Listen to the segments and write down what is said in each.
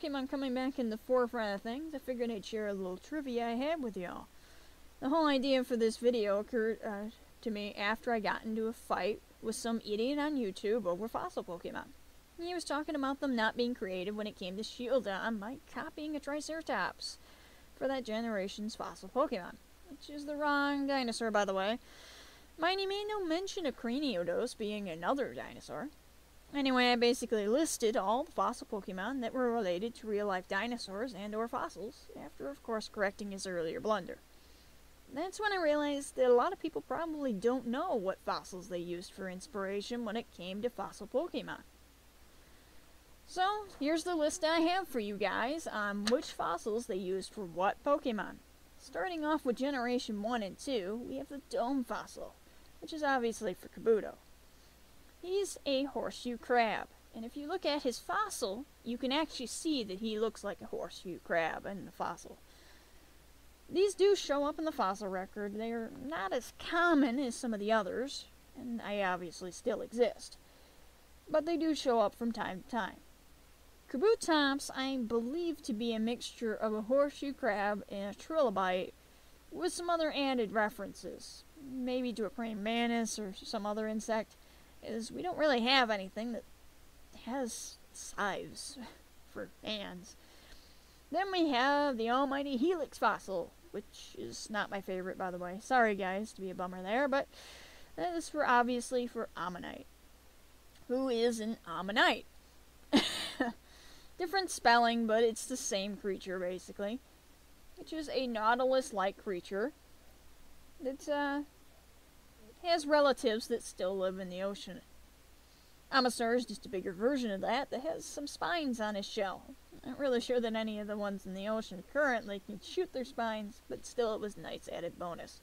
Pokemon coming back in the forefront of things, I figured I'd share a little trivia I had with y'all. The whole idea for this video occurred to me after I got into a fight with some idiot on YouTube over fossil Pokemon. He was talking about them not being creative when it came to Shieldon by copying a Triceratops for that generation's fossil Pokemon, which is the wrong dinosaur, by the way. Mind he made no mention of Cranidos being another dinosaur. Anyway, I basically listed all the fossil Pokemon that were related to real-life dinosaurs and or fossils, after of course correcting his earlier blunder. That's when I realized that a lot of people probably don't know what fossils they used for inspiration when it came to fossil Pokemon. So, here's the list I have for you guys on which fossils they used for what Pokemon. Starting off with Generation 1 and 2, we have the Dome Fossil, which is obviously for Kabuto. He's a horseshoe crab, and if you look at his fossil, you can actually see that he looks like a horseshoe crab in the fossil. These do show up in the fossil record. They're not as common as some of the others, and they obviously still exist, but they do show up from time to time. Kabutops I believe to be a mixture of a horseshoe crab and a trilobite, with some other added references, maybe to a praying mantis or some other insect, as we don't really have anything that has scythes for hands. Then we have the almighty Helix fossil, which is not my favorite, by the way. Sorry guys to be a bummer there, but that is obviously for Ammonite. Who is an Ammonite? Different spelling, but it's the same creature basically, which is a nautilus-like creature that has relatives that still live in the ocean. Omastar is just a bigger version of that has some spines on his shell. Not really sure that any of the ones in the ocean currently can shoot their spines, but still it was a nice added bonus.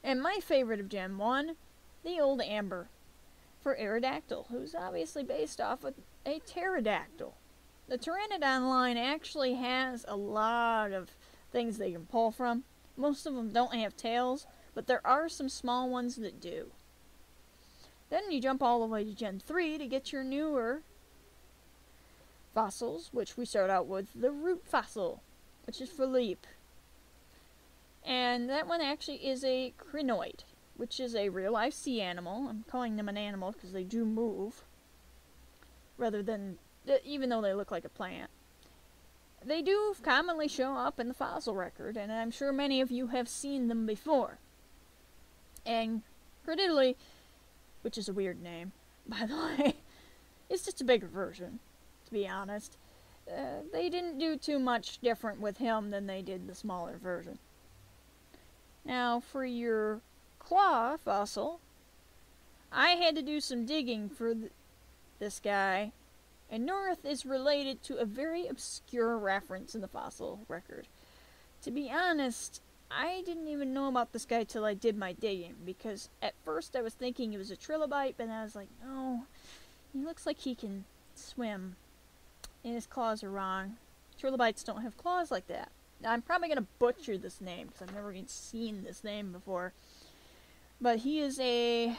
And my favorite of Gen 1, the old Amber, for Aerodactyl, who's obviously based off of a pterodactyl. The Pteranodon line actually has a lot of things they can pull from. Most of them don't have tails, but there are some small ones that do. Then you jump all the way to Gen 3 to get your newer fossils, which we start out with the Root fossil, which is for Lileep. And that one actually is a Crinoid, which is a real-life sea animal. I'm calling them an animal because they do move, rather than, even though they look like a plant. They do commonly show up in the fossil record, and I'm sure many of you have seen them before. And Cradily, which is a weird name, by the way, is just a bigger version, to be honest. They didn't do too much different with him than they did the smaller version. Now, for your Claw fossil, I had to do some digging for this guy. Anorith is related to a very obscure reference in the fossil record. To be honest, I didn't even know about this guy till I did my digging, because at first I was thinking it was a Trilobite, but then I was like, no, he looks like he can swim, and his claws are wrong. Trilobites don't have claws like that. Now, I'm probably going to butcher this name, because I've never even seen this name before, but he is a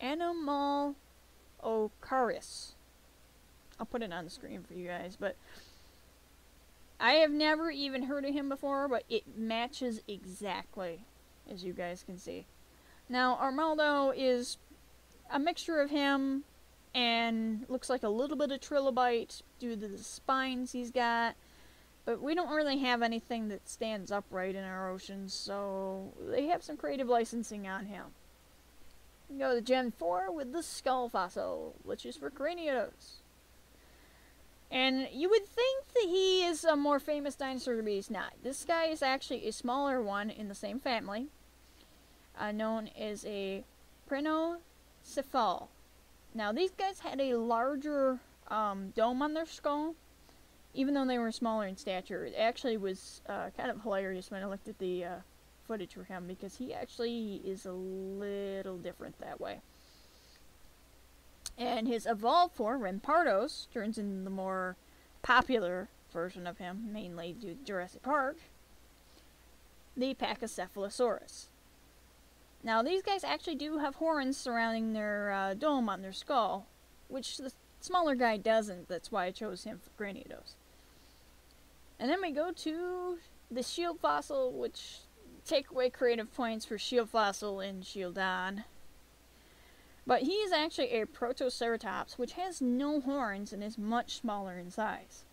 Anomalocaris. I'll put it on the screen for you guys, but I have never even heard of him before, but it matches exactly, as you guys can see. Now, Armaldo is a mixture of him and looks like a little bit of Trilobite due to the spines he's got, but we don't really have anything that stands upright in our oceans, so they have some creative licensing on him. We go to Gen 4 with the Skull fossil, which is for Cranidos. And you would think that he is a more famous dinosaur, but he's not. This guy is actually a smaller one in the same family, known as a Prenocephale. Now, these guys had a larger dome on their skull, even though they were smaller in stature. It actually was kind of hilarious when I looked at the footage for him, because he actually is a little different that way. And his evolved form, Rampardos, turns into the more popular version of him, mainly due to Jurassic Park, the Pachycephalosaurus. Now, these guys actually do have horns surrounding their dome on their skull, which the smaller guy doesn't. That's why I chose him for Cranidos. And then we go to the shield fossil, which take away creative points for shield fossil in Shieldon. But he is actually a Protoceratops, which has no horns and is much smaller in size.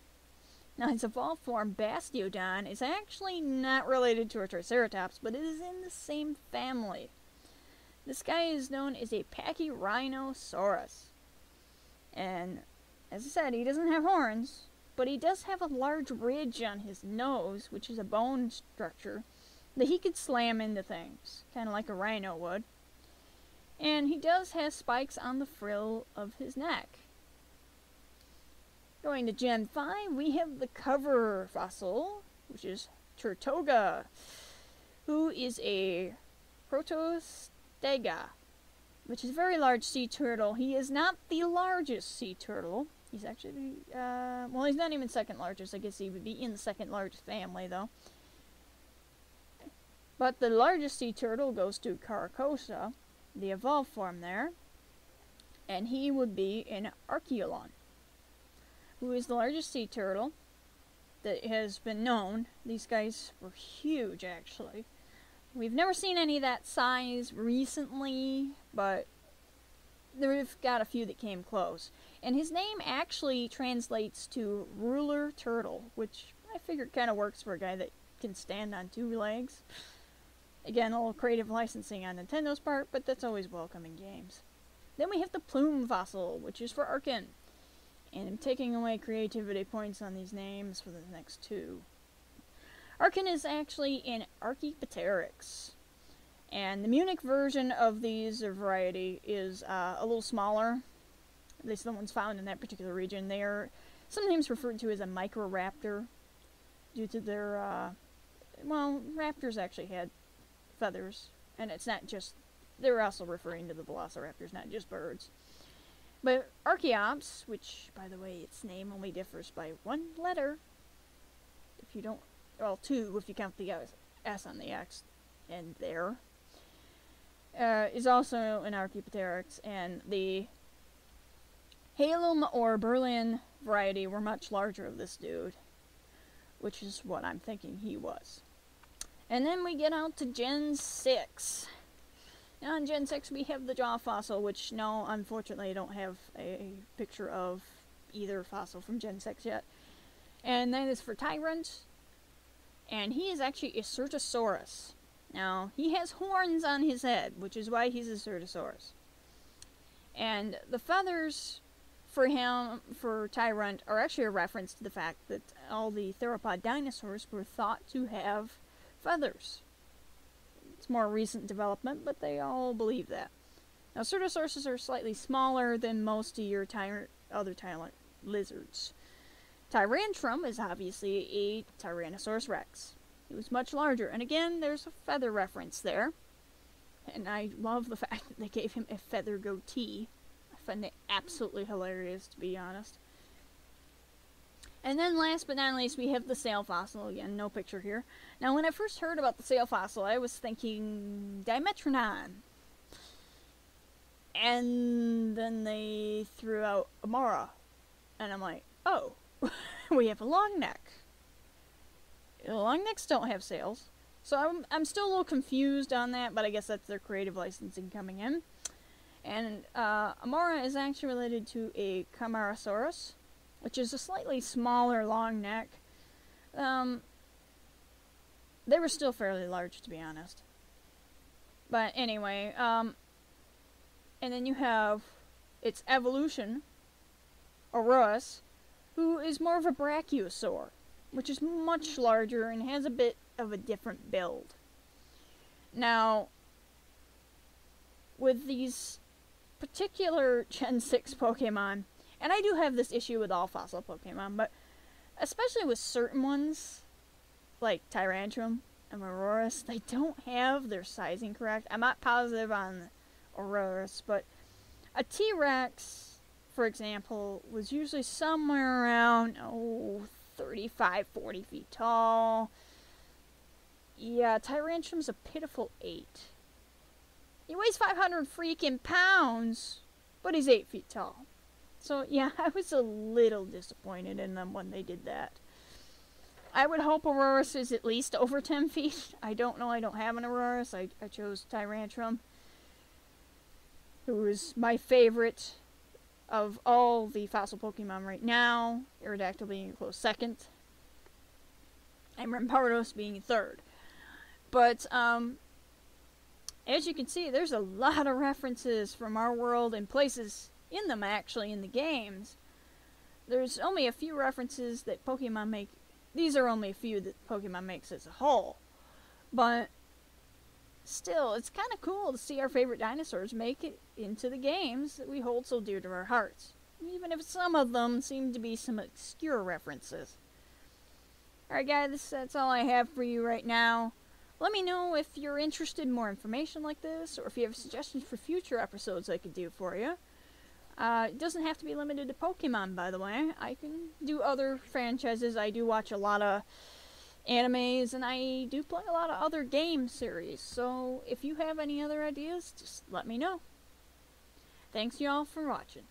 Now, his evolved form, Bastiodon, is actually not related to a Triceratops, but it is in the same family. This guy is known as a Pachyrhinosaurus. And, as I said, he doesn't have horns, but he does have a large ridge on his nose, which is a bone structure, that he could slam into things, kind of like a rhino would. And he does have spikes on the frill of his neck. Going to Gen 5, we have the cover fossil, which is Tirtoga, who is a Protostega, which is a very large sea turtle. He is not the largest sea turtle. He's actually, well, he's not even second largest. I guess he would be in the second largest family, though. But the largest sea turtle goes to Carracosta, the evolved form there, and he would be an Archelon, who is the largest sea turtle that has been known. These guys were huge, actually. We've never seen any of that size recently, but we've got a few that came close. And his name actually translates to ruler turtle, which I figured kind of works for a guy that can stand on two legs. Again, a little creative licensing on Nintendo's part, but that's always welcome in games. Then we have the plume fossil, which is for Archen. And I'm taking away creativity points on these names for the next two. Archen is actually an Archaeopteryx. And the Munich version of these variety is a little smaller. At least the ones found in that particular region. They are sometimes referred to as a microraptor due to their, well, raptors actually had feathers, and it's not just, they're also referring to the velociraptors, not just birds. But Archeops, which, by the way, its name only differs by one letter, if you don't, well, two if you count the S on the X and there, is also an Archaeopteryx, and the Halem or Berlin variety were much larger of this dude, which is what I'm thinking he was. And then we get out to Gen 6. Now in Gen 6 we have the jaw fossil, which no, unfortunately I don't have a picture of either fossil from Gen 6 yet. And that is for Tyrunt. And he is actually a Certosaurus. Now, he has horns on his head, which is why he's a Certosaurus. And the feathers for him, for Tyrunt, are actually a reference to the fact that all the theropod dinosaurs were thought to have feathers. It's more recent development, but they all believe that. Now, Certosauruses are slightly smaller than most of your other tyrant lizards. Tyrantrum is obviously a Tyrannosaurus-rex. It was much larger, and again, there's a feather reference there. And I love the fact that they gave him a feather goatee. I find it absolutely hilarious, to be honest. And then last but not least, we have the sail fossil. Again, no picture here. Now, when I first heard about the sail fossil, I was thinking Dimetrodon. And then they threw out Amora. And I'm like, oh, we have a long neck. Long necks don't have sails. So I'm still a little confused on that, but I guess that's their creative licensing coming in. And Amora is actually related to a Camarasaurus, which is a slightly smaller long neck. They were still fairly large, to be honest. But anyway, and then you have its evolution, Arourus, who is more of a Brachiosaur, which is much larger and has a bit of a different build. Now, with these particular Gen 6 Pokemon, and I do have this issue with all fossil Pokemon, but especially with certain ones, like Tyrantrum and Arourus, they don't have their sizing correct. I'm not positive on Arourus, but a T-Rex, for example, was usually somewhere around, 35, 40 feet tall. Yeah, Tyrantrum's a pitiful 8. He weighs 500 freaking pounds, but he's 8 feet tall. So, yeah, I was a little disappointed in them when they did that. I would hope Arourus is at least over 10 feet. I don't know, I don't have an Arourus. I chose Tyrantrum, who is my favorite of all the fossil Pokemon right now. Aerodactyl being a close second, and Rampardos being third. But, as you can see, there's a lot of references from our world and places in them, actually, in the games. There's only a few references that Pokemon make. These are only a few that Pokemon makes as a whole. But still, it's kind of cool to see our favorite dinosaurs make it into the games that we hold so dear to our hearts. Even if some of them seem to be some obscure references. Alright guys, that's all I have for you right now. Let me know if you're interested in more information like this, or if you have suggestions for future episodes I could do for you. It doesn't have to be limited to Pokemon, by the way. I can do other franchises. I do watch a lot of animes, and I do play a lot of other game series. So if you have any other ideas, just let me know. Thanks y'all for watching.